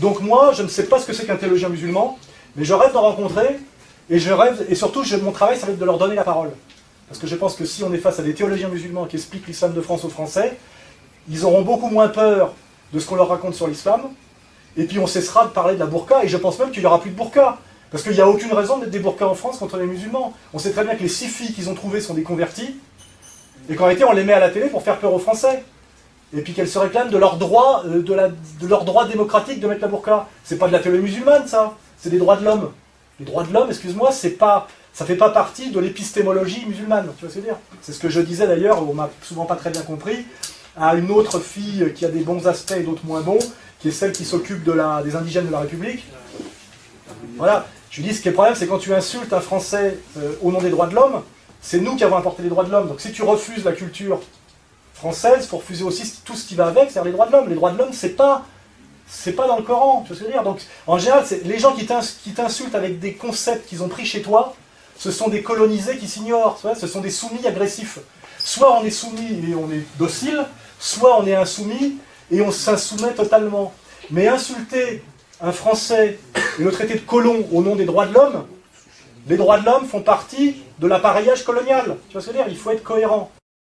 Donc moi, je ne sais pas ce que c'est qu'un théologien musulman, mais je rêve d'en rencontrer, et je rêve, et surtout, mon travail, ça va être de leur donner la parole. Parce que je pense que si on est face à des théologiens musulmans qui expliquent l'islam de France aux Français, ils auront beaucoup moins peur de ce qu'on leur raconte sur l'islam, et puis on cessera de parler de la burqa, et je pense même qu'il n'y aura plus de burqa. Parce qu'il n'y a aucune raison d'être des burqas en France contre les musulmans. On sait très bien que les 6 filles qu'ils ont trouvées sont des convertis, et qu'en réalité on les met à la télé pour faire peur aux Français. Et puis qu'elles se réclament de leur droit, de leur droit démocratique de mettre la burqa. C'est pas de la théologie musulmane, ça. C'est des droits de l'homme. Les droits de l'homme, excuse-moi, ça fait pas partie de l'épistémologie musulmane. Tu vois ce que je veux dire? C'est ce que je disais d'ailleurs, on m'a souvent pas très bien compris, à une autre fille qui a des bons aspects et d'autres moins bons, qui est celle qui s'occupe des indigènes de la République. Voilà. Je lui dis, ce qui est le problème, c'est quand tu insultes un Français au nom des droits de l'homme, c'est nous qui avons apporté les droits de l'homme. Donc si tu refuses la culture française, il faut refuser aussi tout ce qui va avec, c'est-à-dire les droits de l'homme. Les droits de l'homme, c'est pas dans le Coran, tu vois ce que je veux dire. Donc en général, les gens qui t'insultent avec des concepts qu'ils ont pris chez toi, ce sont des colonisés qui s'ignorent, ce sont des soumis agressifs. Soit on est soumis et on est docile, soit on est insoumis et on s'insoumet totalement. Mais insulter un Français et le traiter de colon au nom des droits de l'homme, les droits de l'homme font partie de l'appareillage colonial. Tu vois ce que je veux dire? Il faut être cohérent.